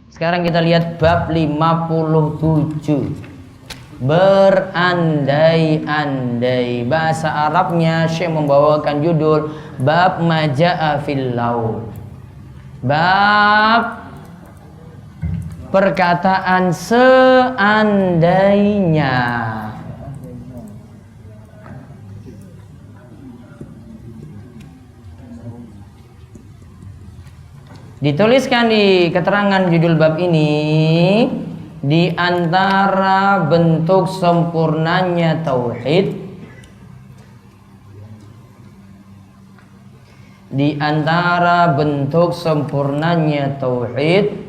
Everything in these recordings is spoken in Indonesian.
Sekarang kita lihat bab 57. Berandai-andai. Bahasa Arabnya Syekh membawakan judul bab maja'a fil law. Bab perkataan seandainya. Dituliskan di keterangan judul bab ini, di antara bentuk sempurnanya tauhid, di antara bentuk sempurnanya tauhid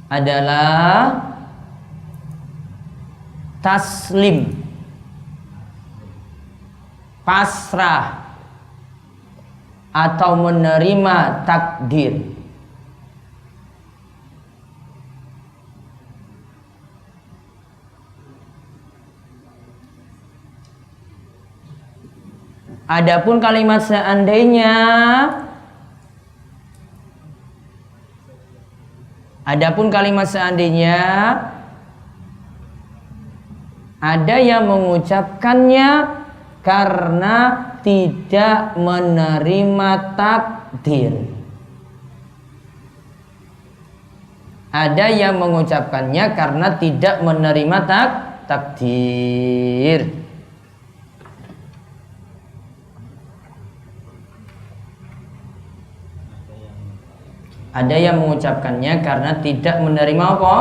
adalah taslim, pasrah atau menerima takdir. Adapun kalimat seandainya, ada yang mengucapkannya karena tidak menerima takdir. Ada yang mengucapkannya karena tidak menerima takdir. Ada yang mengucapkannya karena tidak menerima apa?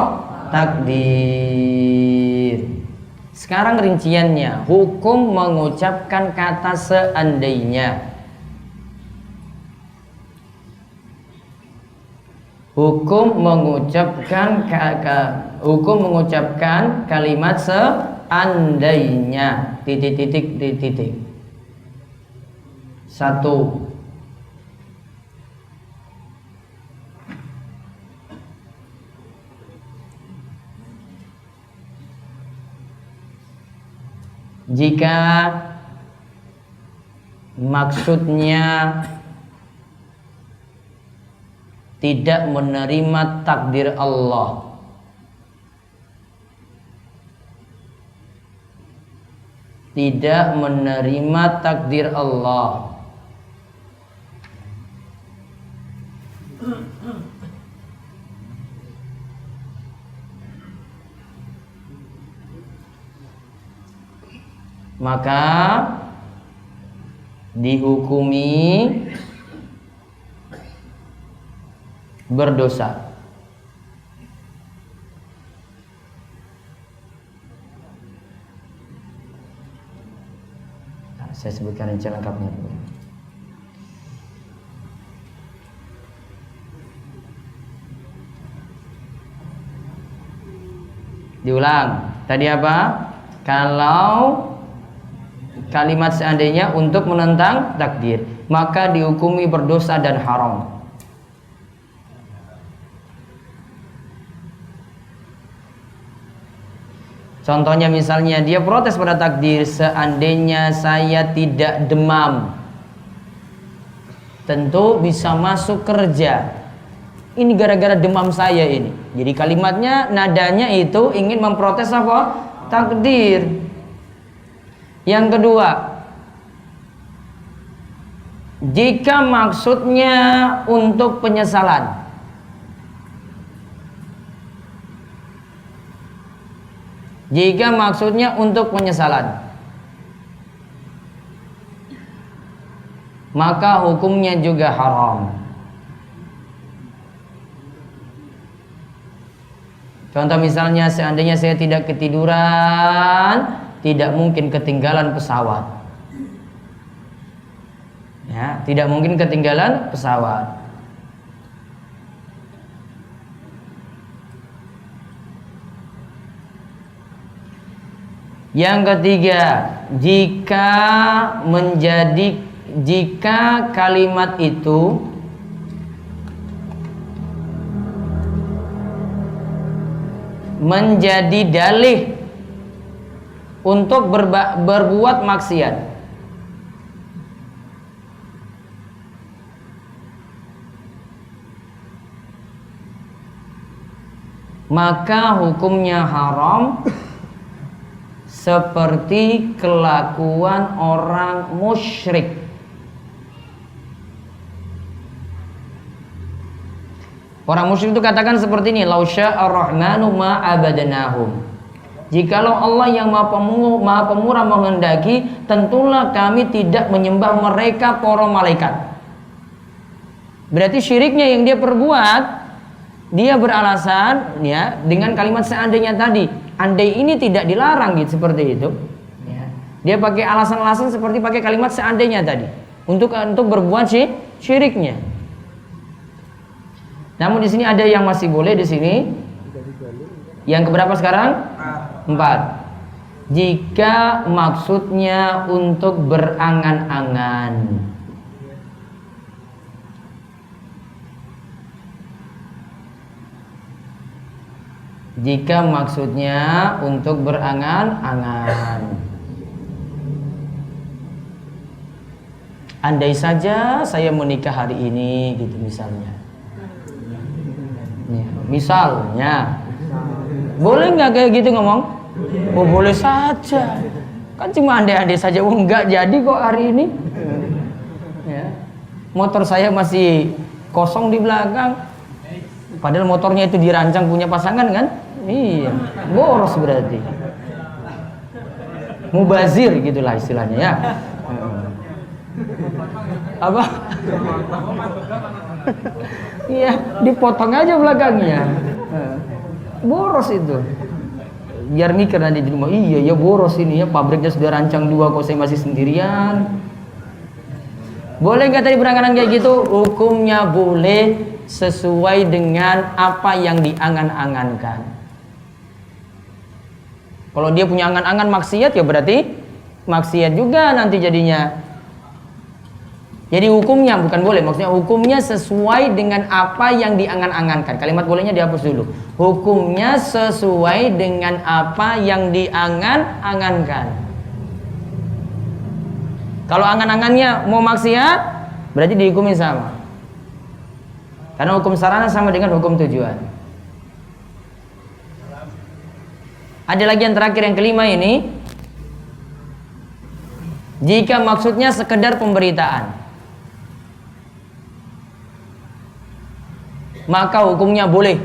Takdir. Sekarang rinciannya, hukum mengucapkan kata seandainya. Hukum mengucapkan kalimat seandainya. Titik. 1. Jika maksudnya tidak menerima takdir Allah, tidak menerima takdir Allah, maka dihukumi berdosa. Nah, saya sebutkan rinci lengkapnya dulu. Diulang. Tadi apa? Kalau kalimat seandainya untuk menentang takdir, maka dihukumi berdosa dan haram. Contohnya misalnya dia protes pada takdir, seandainya saya tidak demam, tentu bisa masuk kerja. Ini gara-gara demam saya ini. Jadi kalimatnya, nadanya itu ingin memprotes apa? Takdir. Yang kedua, jika maksudnya untuk penyesalan, maka hukumnya juga haram. Contoh misalnya, seandainya saya tidak ketiduran, tidak mungkin ketinggalan pesawat. Ya, tidak mungkin ketinggalan pesawat. Yang ketiga, jika kalimat itu menjadi dalih untuk berbuat maksiat. Maka hukumnya haram seperti kelakuan orang musyrik. Orang musyrik itu katakan seperti ini, lau sya'ar rahmanu ma abadnahum. Jikalau Allah yang maha pemurah menghendaki, tentulah kami tidak menyembah mereka para malaikat. Berarti syiriknya yang dia perbuat, dia beralasan ya dengan kalimat seandainya tadi. Andai ini tidak dilarang gitu, seperti itu ya. Dia pakai alasan-alasan seperti pakai kalimat seandainya tadi untuk berbuat syiriknya. Namun di sini ada yang masih boleh di sini. Yang keberapa sekarang? 4. Jika maksudnya untuk berangan-angan. Jika maksudnya untuk berangan-angan. Andai saja saya menikah hari ini gitu misalnya. Ya, misalnya. Boleh nggak kayak gitu ngomong? Oh boleh saja. Kan cuma andai-andai saja. Oh enggak jadi kok hari ini. Ya. Motor saya masih kosong di belakang. Padahal motornya itu dirancang punya pasangan kan? Iya, boros berarti. Mubazir gitulah istilahnya ya. Apa? Iya, dipotong aja belakangnya. Boros itu. Biar mikir nanti di rumah, iya ya boros ini ya, pabriknya sudah rancang 2 kok saya masih sendirian. Boleh nggak tadi berangan kayak gitu? Hukumnya boleh sesuai dengan apa yang diangan-angankan. Kalau dia punya angan-angan maksiat ya berarti maksiat juga nanti jadinya. Jadi hukumnya bukan boleh, maksudnya hukumnya sesuai dengan apa yang diangan-angankan. Kalimat bolehnya dihapus dulu. Hukumnya sesuai dengan apa yang diangan-angankan. Kalau angan-angannya mau maksiat, berarti dihukumi sama. Karena hukum sarana sama dengan hukum tujuan. Ada lagi yang terakhir, yang kelima ini. Jika maksudnya sekedar pemberitaan, maka hukumnya boleh.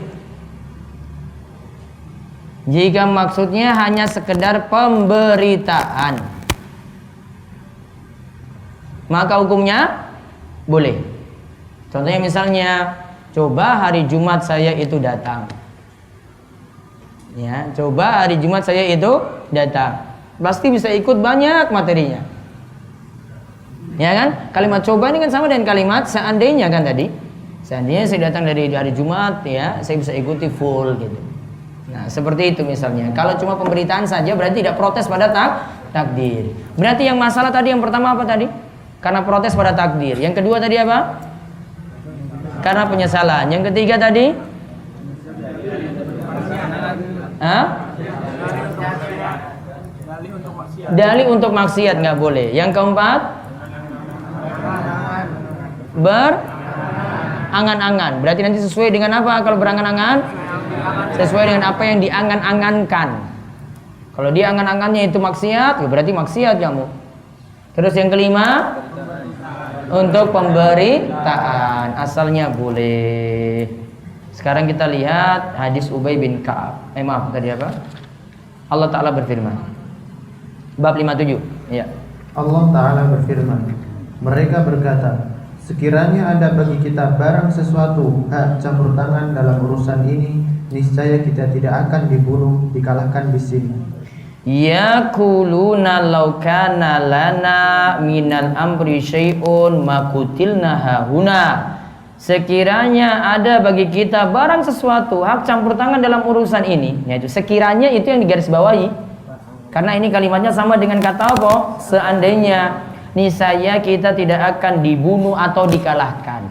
Jika maksudnya hanya sekedar pemberitaan, maka hukumnya boleh. Contohnya misalnya, coba hari Jumat saya itu datang. Ya, coba hari Jumat saya itu datang. Pasti bisa ikut banyak materinya. Ya kan? Kalimat coba ini kan sama dengan kalimat seandainya kan tadi. Seandainya saya datang dari hari Jumat ya, saya bisa ikuti full gitu. Nah, seperti itu misalnya. Kalau cuma pemberitaan saja berarti tidak protes pada takdir. Berarti yang masalah tadi yang pertama apa tadi? Karena protes pada takdir. Yang kedua tadi apa? Karena penyesalan. Yang ketiga tadi? Dalih untuk maksiat nggak boleh. Yang keempat, berangan-angan. Berarti nanti sesuai dengan apa kalau berangan-angan? Sesuai dengan apa yang diangan-angankan. Kalau dia angan-angannya itu maksiat, ya berarti maksiat kamu. Terus yang kelima, untuk pemberitaan asalnya boleh. Sekarang kita lihat hadis Ubay bin Ka'ab. Maaf tadi apa? Allah Ta'ala berfirman. Bab 57. Ya. Allah Ta'ala berfirman, mereka berkata, sekiranya ada bagi kita barang sesuatu hak campur tangan dalam urusan ini, niscaya kita tidak akan dibunuh, dikalahkan di sini. Yaquluna law kana lana minal amri syai'un ma qutilna hahuna. Sekiranya ada bagi kita barang sesuatu hak campur tangan dalam urusan ini, yaitu sekiranya itu yang digarisbawahi. Karena ini kalimatnya sama dengan kata apa? Seandainya, niscaya kita tidak akan dibunuh atau dikalahkan.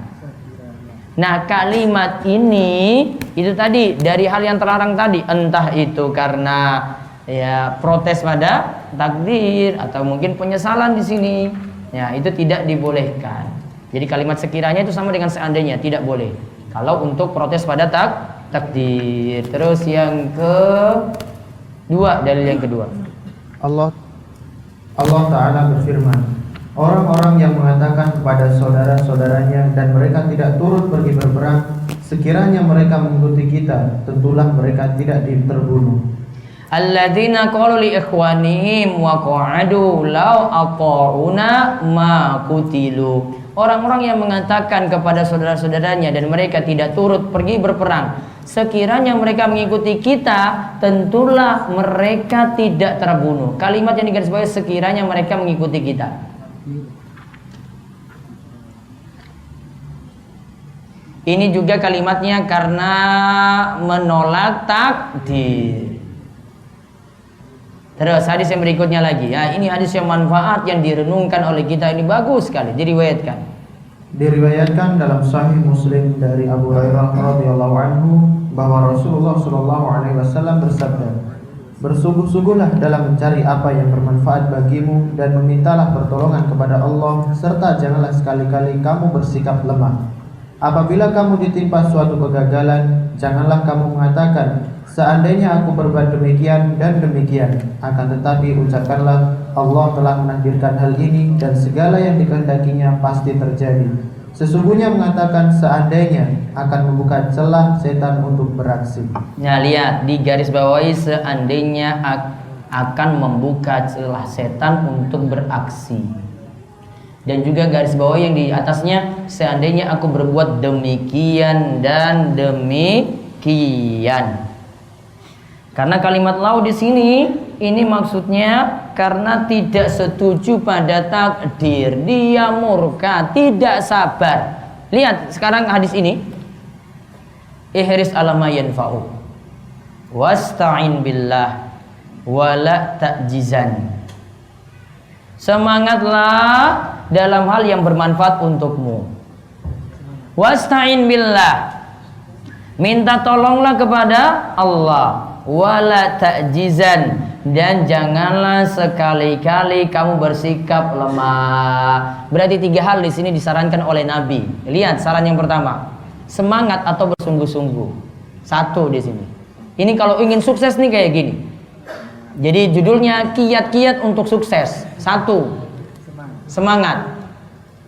Nah, kalimat ini Itu tadi dari hal yang terlarang tadi, entah itu karena ya protes pada takdir atau mungkin penyesalan di sini. Ya, itu tidak dibolehkan. Jadi kalimat sekiranya itu sama dengan seandainya, tidak boleh. Kalau untuk protes pada takdir. Terus yang kedua, dalil yang kedua. Allah Ta'ala berfirman, orang-orang yang mengatakan kepada saudara-saudaranya dan mereka tidak turut pergi berperang, sekiranya mereka mengikuti kita, tentulah mereka tidak terbunuh. Alladzina qalu li ikhwanihim wa qa'adu law aqa'una ma qutilu. Orang-orang yang mengatakan kepada saudara-saudaranya dan mereka tidak turut pergi berperang, sekiranya mereka mengikuti kita, tentulah mereka tidak terbunuh. Kalimat yang digarisbawahi sekiranya mereka mengikuti kita. Ini juga kalimatnya karena menolak takdir. Terus hadis yang berikutnya lagi ya, ini hadis yang manfaat yang direnungkan oleh kita, ini bagus sekali diriwayatkan dalam Sahih Muslim dari Abu Hurairah radhiyallahu anhu bahwa Rasulullah shallallahu alaihi wasallam bersabda, bersungguh-sungguhlah dalam mencari apa yang bermanfaat bagimu dan memintalah pertolongan kepada Allah, serta janganlah sekali-kali kamu bersikap lemah. Apabila kamu ditimpa suatu kegagalan, janganlah kamu mengatakan, seandainya aku berbuat demikian dan demikian. Akan tetapi ucapkanlah, Allah telah menakdirkan hal ini dan segala yang dikehendakinya pasti terjadi. Sesungguhnya mengatakan seandainya akan membuka celah setan untuk beraksi. Nah, lihat di garis bawahi seandainya akan membuka celah setan untuk beraksi. Dan juga garis bawah yang di atasnya, seandainya aku berbuat demikian dan demikian. Karena kalimat lau di sini ini maksudnya karena tidak setuju pada takdir, dia murka, tidak sabar. Lihat sekarang hadis ini. Ihris ala ma yanfa'u wasta'in billah wala ta'jizan. Semangatlah dalam hal yang bermanfaat untukmu. Wasta'in billah, minta tolonglah kepada Allah. Wala ta'jizan, dan janganlah sekali-kali kamu bersikap lemah. Berarti 3 hal di sini disarankan oleh Nabi. Lihat saran yang pertama, semangat atau bersungguh-sungguh. 1 di sini. Ini kalau ingin sukses nih kayak gini. Jadi judulnya kiat-kiat untuk sukses. 1, semangat.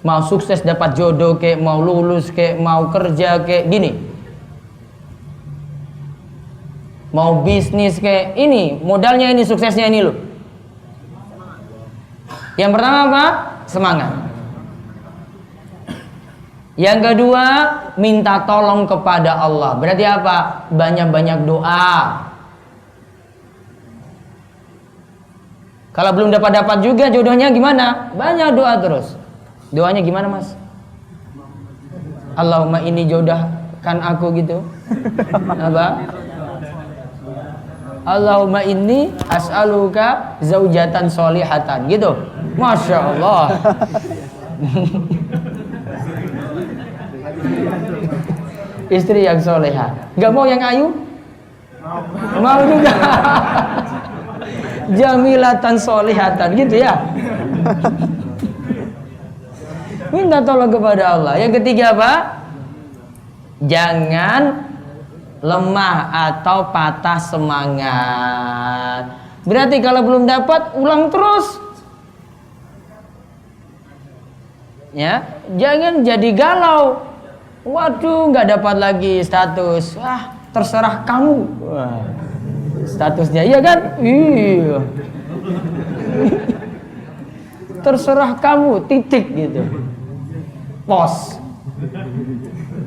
Mau sukses dapat jodoh kayak, mau lulus kayak, mau kerja kayak gini. Mau bisnis kayak ini, modalnya ini, suksesnya ini loh. Yang pertama apa? Semangat. Yang kedua, minta tolong kepada Allah. Berarti apa? Banyak-banyak doa. Kalau belum dapat juga jodohnya gimana? Banyak doa terus. Doanya gimana, Mas? Allahumma ini jodohkan aku gitu. Apa? Allahumma inni as'aluka zaujatan solihatan gitu. Masya Allah. Istri yang soleha. Gak mau yang ayu? Mau juga. Jamilatan solihatan gitu ya. Minta tolong kepada Allah. Yang ketiga apa? Jangan lemah atau patah semangat. Berarti kalau belum dapat, ulang terus. Ya, jangan jadi galau. Waduh, nggak dapat lagi status. Wah, terserah kamu. Wah, statusnya iya kan? Iya. Terserah kamu, titik gitu. Pos.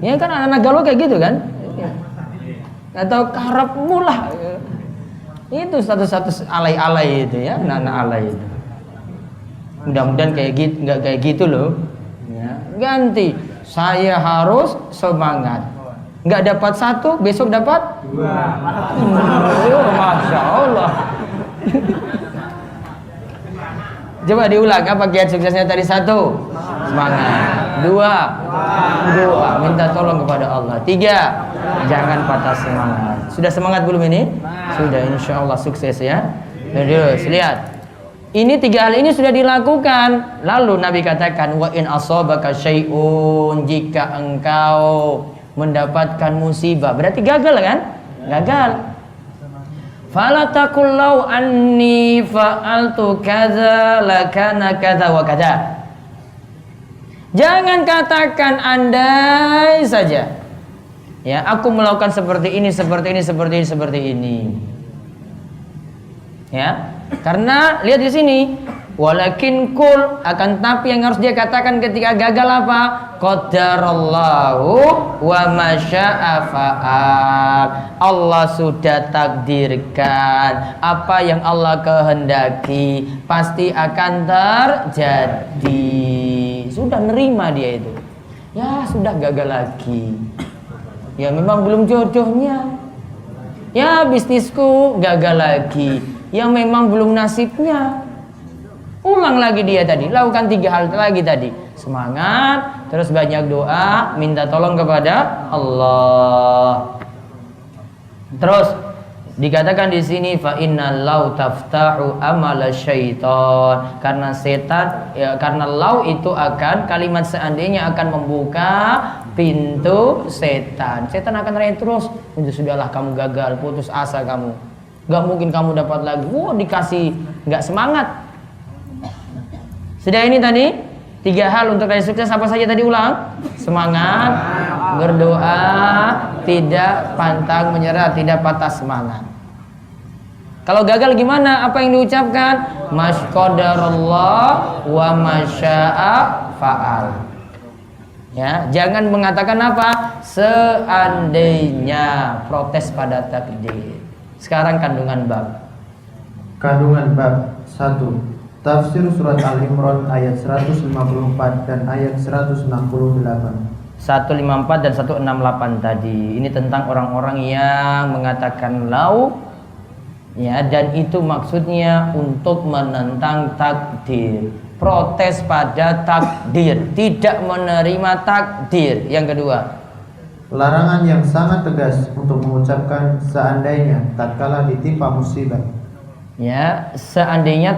Ya kan anak-anak galau kayak gitu kan? Atau karepmu lah. Itu status-status alay-alay itu ya, anak-anak alay itu. Mudah-mudahan kayak gitu, nggak kayak gitu loh. Ya, ganti. Saya harus semangat. Nggak dapat 1, besok dapat 2. Masya Allah. Coba diulang, apa kiat suksesnya tadi? 1, semangat. Doa, minta tolong kepada Allah. 3, jangan patah semangat. Sudah semangat belum ini? Sudah, insya Allah sukses ya. Terus lihat, ini 3 hal ini sudah dilakukan. Lalu Nabi katakan, wa in asabaka syai'un, jika engkau mendapatkan musibah, berarti gagal kan? Gagal. Fala taqul law anni fa'altu kadza lakana kadza wa kadza. Jangan katakan andai saja, ya, aku melakukan seperti ini, seperti ini, seperti ini, seperti ini. Ya, karena lihat di sini, walakin kul, akan tapi yang harus dia katakan ketika gagal apa? Qadarallahu wa masya'a fa'al. Allah sudah takdirkan, apa yang Allah kehendaki pasti akan terjadi. Sudah nerima dia itu. Ya, sudah gagal lagi. Ya, memang belum jodohnya. Ya, bisnisku gagal lagi. Ya, memang belum nasibnya. Ulang lagi dia tadi, lakukan 3 hal lagi tadi. Semangat, terus banyak doa, minta tolong kepada Allah. Terus dikatakan di sini, fa innal lau taftahu amala syaitan, karena setan ya, karena lau itu akan, kalimat seandainya akan membuka pintu setan. Setan akan tanya terus, sudahlah kamu gagal, putus asa kamu, gak mungkin kamu dapat lagi. Wah, dikasih gak semangat. Sudah ini tadi 3 hal untuk raih sukses, apa saja tadi, ulang? Semangat, berdoa, tidak pantang menyerah, tidak patah semangat. Kalau gagal gimana? Apa yang diucapkan? Masqadarallah wa masya'a fa'al. Ya, jangan mengatakan apa? Seandainya, protes pada takdir. Sekarang kandungan bab. Kandungan bab 1. Tafsir surat Al-Imran ayat 154 dan ayat 168. 154 dan 168 tadi. Ini tentang orang-orang yang mengatakan lau, ya, dan itu maksudnya untuk menentang takdir, protes pada takdir, tidak menerima takdir. Yang kedua, larangan yang sangat tegas untuk mengucapkan seandainya tatkala ditimpa musibah. Ya, seandainya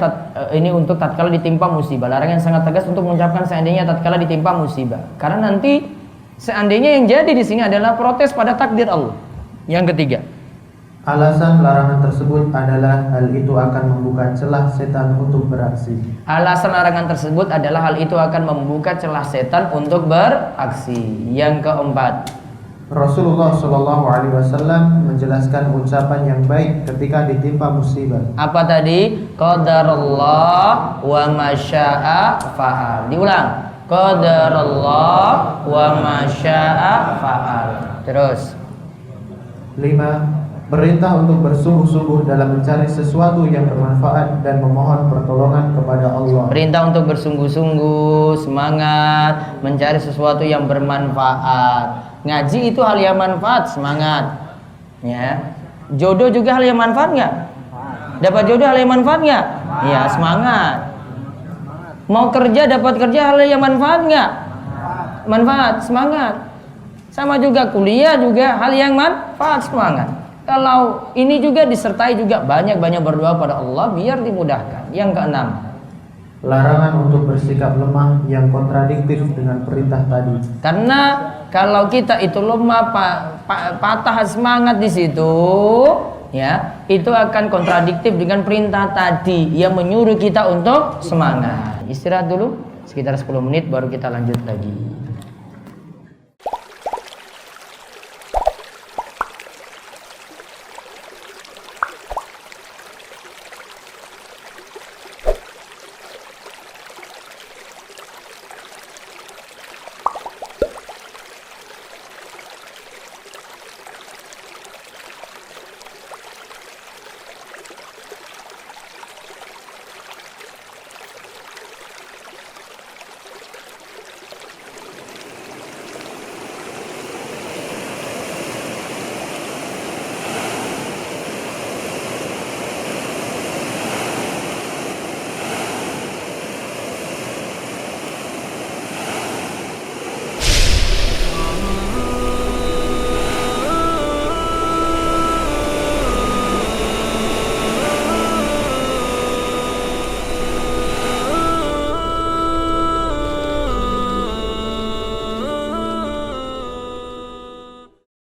ini untuk tatkala ditimpa musibah. Larangan yang sangat tegas untuk mengucapkan seandainya tatkala ditimpa musibah. Karena nanti seandainya yang jadi di sini adalah protes pada takdir Allah. Yang ketiga, alasan larangan tersebut adalah hal itu akan membuka celah setan untuk beraksi. Alasan larangan tersebut adalah hal itu akan membuka celah setan untuk beraksi. Yang keempat, Rasulullah Shallallahu Alaihi Wasallam menjelaskan ucapan yang baik ketika ditimpa musibah. Apa tadi? Qadarullah wa masya'a fa'al. Diulang. Qadarullah wa masya'a fa'al. Terus 5. Perintah untuk bersungguh-sungguh dalam mencari sesuatu yang bermanfaat dan memohon pertolongan kepada Allah. Perintah untuk bersungguh-sungguh, semangat mencari sesuatu yang bermanfaat. Ngaji itu hal yang manfaat, semangat. Ya. Jodoh juga hal yang manfaat nggak? Dapat jodoh hal yang manfaat nggak? Ya, semangat. Mau kerja, dapat kerja hal yang manfaat nggak? Manfaat, semangat. Sama juga kuliah juga hal yang manfaat, semangat. Kalau ini juga disertai juga banyak-banyak berdoa pada Allah biar dimudahkan. Yang keenam, larangan untuk bersikap lemah yang kontradiktif dengan perintah tadi. Karena kalau kita itu lemah, patah semangat di situ, ya, itu akan kontradiktif dengan perintah tadi yang menyuruh kita untuk semangat. Istirahat dulu sekitar 10 menit baru kita lanjut lagi.